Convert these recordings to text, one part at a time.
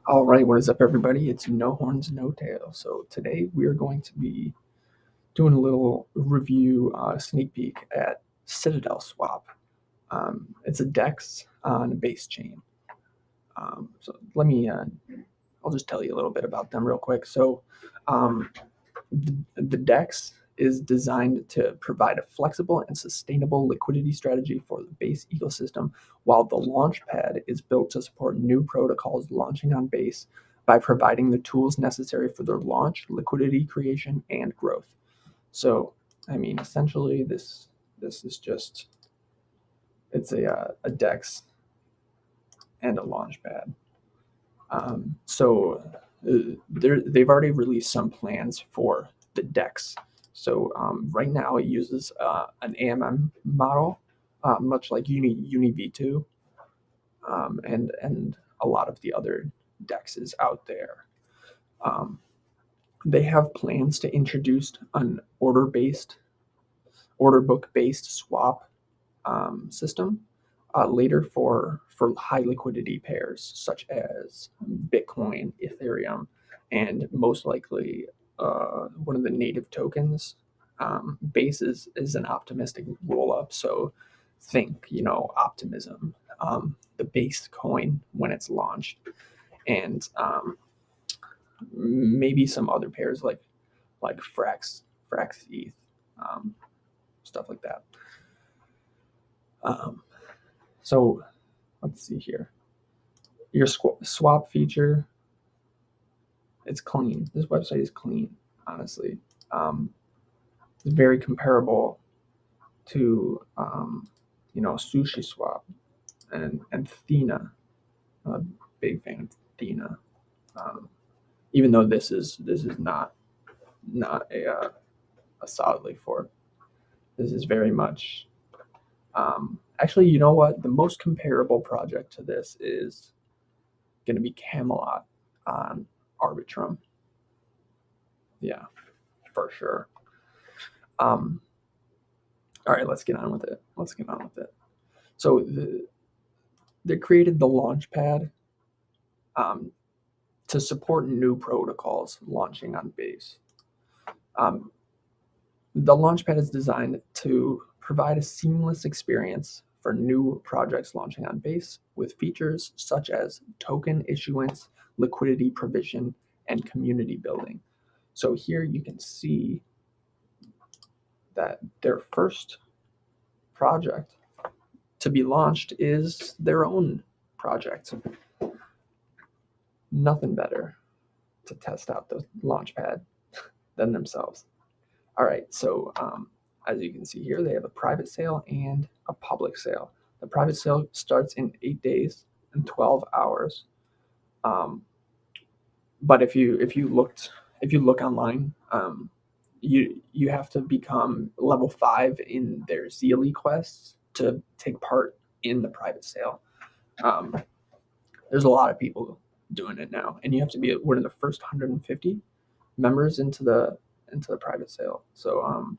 All right, what is up, everybody? It's No Horns, No Tail. So today we are going to be doing a little review, sneak peek at Citadel Swap. It's a DEX on a base chain. So I'll just tell you a little bit about them real quick. So um, the DEX is designed to provide a flexible and sustainable liquidity strategy for the Base ecosystem, while the Launchpad is built to support new protocols launching on Base by providing the tools necessary for their launch, liquidity creation, and growth. So, I mean, essentially, this is just it's a DEX and a Launchpad. They've already released some plans for the DEX. So right now it uses an AMM model, much like Uni V2, and a lot of the other DEXs out there. Um, they have plans to introduce an order book based swap system later for high liquidity pairs such as Bitcoin, Ethereum, and most likely one of the native tokens. Base is an optimistic roll up, so think optimism, the base coin when it's launched, and maybe some other pairs like Frax ETH, um, stuff like that. Um, so let's see here. Your swap feature, it's clean. This website is clean, honestly. It's very comparable to Sushi Swap and Thena. I'm a big fan of Thena. Um, Even though this is not a solid leaf fork. This is very much actually, you know what? The most comparable project to this is going to be Camelot on Arbitrum. Yeah, for sure. Um, all right, let's get on with it. So they created the Launchpad um, to support new protocols launching on Base. Um, the Launchpad is designed to provide a seamless experience for new projects launching on Base with features such as token issuance, liquidity provision, and community building. So here you can see that their first project to be launched is their own project. Nothing better to test out the Launchpad than themselves. All right, so as you can see here, they have a private sale and a public sale. The private sale starts in 8 days and 12 hours. But if you look online, you have to become level 5 in their Zealy quests to take part in the private sale. Um, there's a lot of people doing it now, and you have to be one of the first 150 members into the private sale. So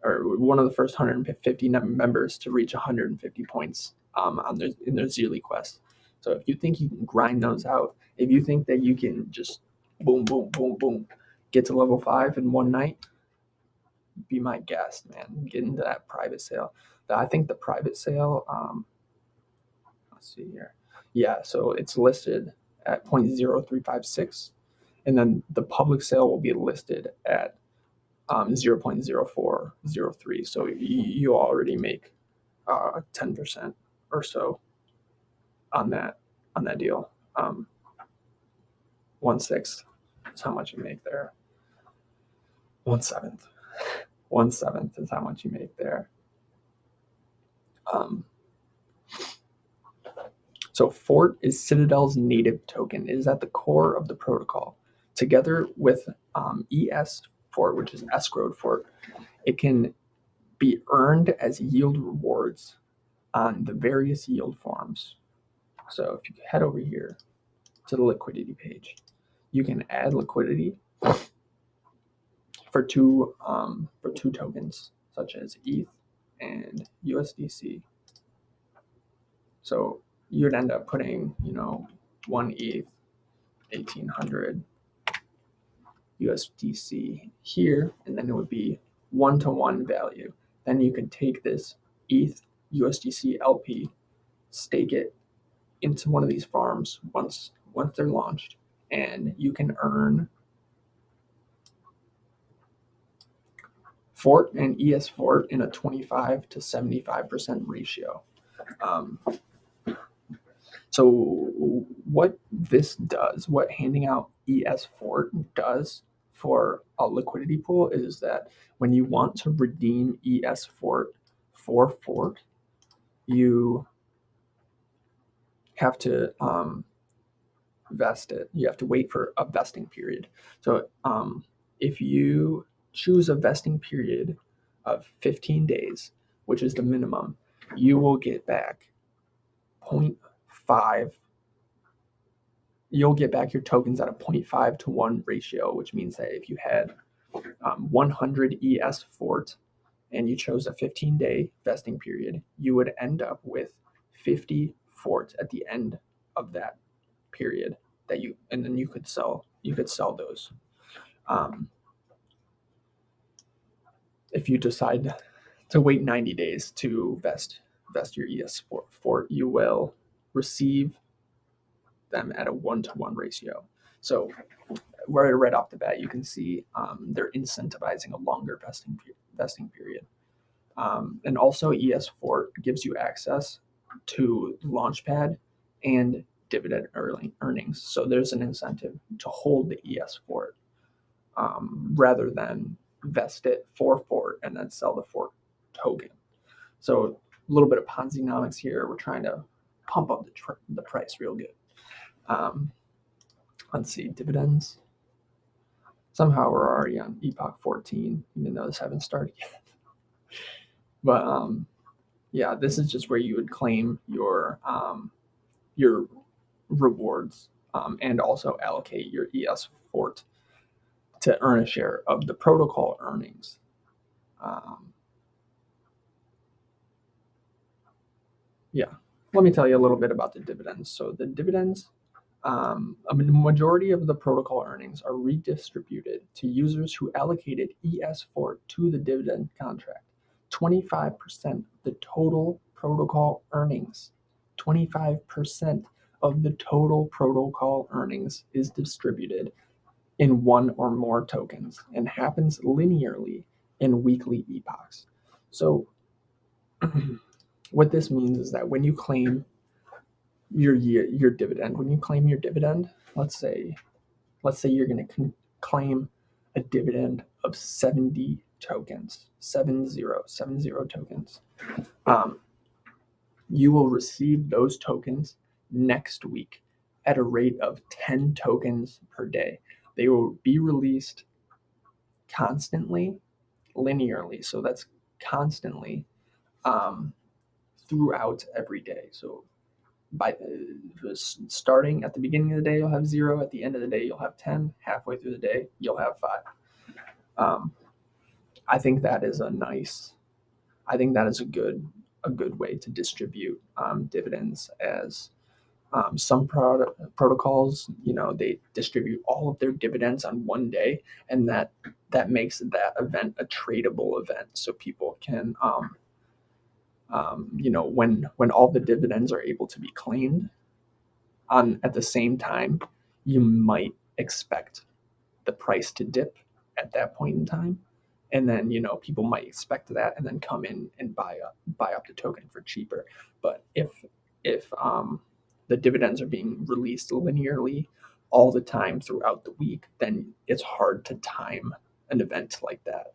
or one of the first 150 members to reach 150 points in their Zealy quest. So if you think you can grind those out, if you think that you can just boom, boom, boom, boom, get to level 5 in one night, be my guest, man. Get into that private sale. I think the private sale, let's see here. Yeah, so it's listed at 0.0356, and then the public sale will be listed at 0.0403. So you already make 10% or so on that deal. 1/6 is how much you make there. 1/7. 1/7 is how much you make there. So Fort is Citadel's native token. It is at the core of the protocol. Together with ES Fort, which is escrowed Fort, it can be earned as yield rewards on the various yield forms. So if you head over here to the liquidity page, you can add liquidity for two tokens such as ETH and USDC. So you'd end up putting 1 ETH 1800 USDC here, and then it would be 1-to-1 value. Then you could take this ETH USDC LP, stake it into one of these farms once they're launched, and you can earn Fort and ES Fort in a 25 to 75% ratio. So what this does, what handing out ES Fort does for a liquidity pool is that when you want to redeem ES Fort for Fort, you have to vest it. You have to wait for a vesting period. So if you choose a vesting period of 15 days, which is the minimum, you will get back 0.5. You'll get back your tokens at a 0.5-to-1 ratio, which means that if you had 100 ES Fort and you chose a 15-day vesting period, you would end up with 50 Fort at the end of that period and then you could sell those. If you decide to wait 90 days to vest your ES Fort, you will receive them at a 1-to-1 ratio. So right off the bat, you can see they're incentivizing a longer vesting period. And also ES Fort gives you access to Launchpad and dividend earnings. So there's an incentive to hold the ES Fort rather than vest it for Fort and then sell the Fort token. So a little bit of Ponzi-nomics here. We're trying to pump up the price real good. Let's see, dividends. Somehow we're already on Epoch 14, even though this haven't started yet. But yeah, this is just where you would claim your rewards and also allocate your ES Fort to earn a share of the protocol earnings. Yeah, let me tell you a little bit about the dividends. So the dividends, a majority of the protocol earnings are redistributed to users who allocated ES Fort to the dividend contract. 25% of the total protocol earnings, 25% of the total protocol earnings is distributed in one or more tokens and happens linearly in weekly epochs. So what this means is that when you claim your dividend, let's say you're going to claim a dividend of 70 tokens, 70 tokens. You will receive those tokens next week at a rate of 10 tokens per day. They will be released constantly, linearly. So that's constantly throughout every day. So by starting at the beginning of the day, you'll have 0. At the end of the day, you'll have 10. Halfway through the day, you'll have 5. I think that is a good way to distribute dividends. As some protocols, they distribute all of their dividends on one day, and that makes that event a tradable event. So people can, when all the dividends are able to be claimed at the same time, you might expect the price to dip at that point in time. And then, people might expect that and then come in and buy up the token for cheaper. But if the dividends are being released linearly all the time throughout the week, then it's hard to time an event like that.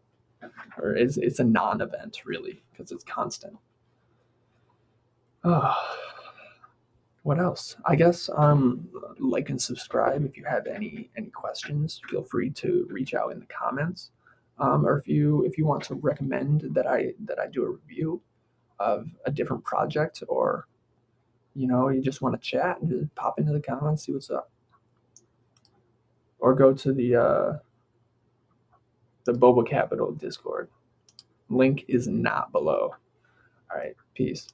Or it's a non-event, really, because it's constant. What else? I guess like and subscribe. If you have any questions, feel free to reach out in the comments. Or if you want to recommend that I do a review of a different project, or you just want to chat, and just pop into the comments, see what's up. Or go to the Boba Capital Discord. Link is not below. All right, peace.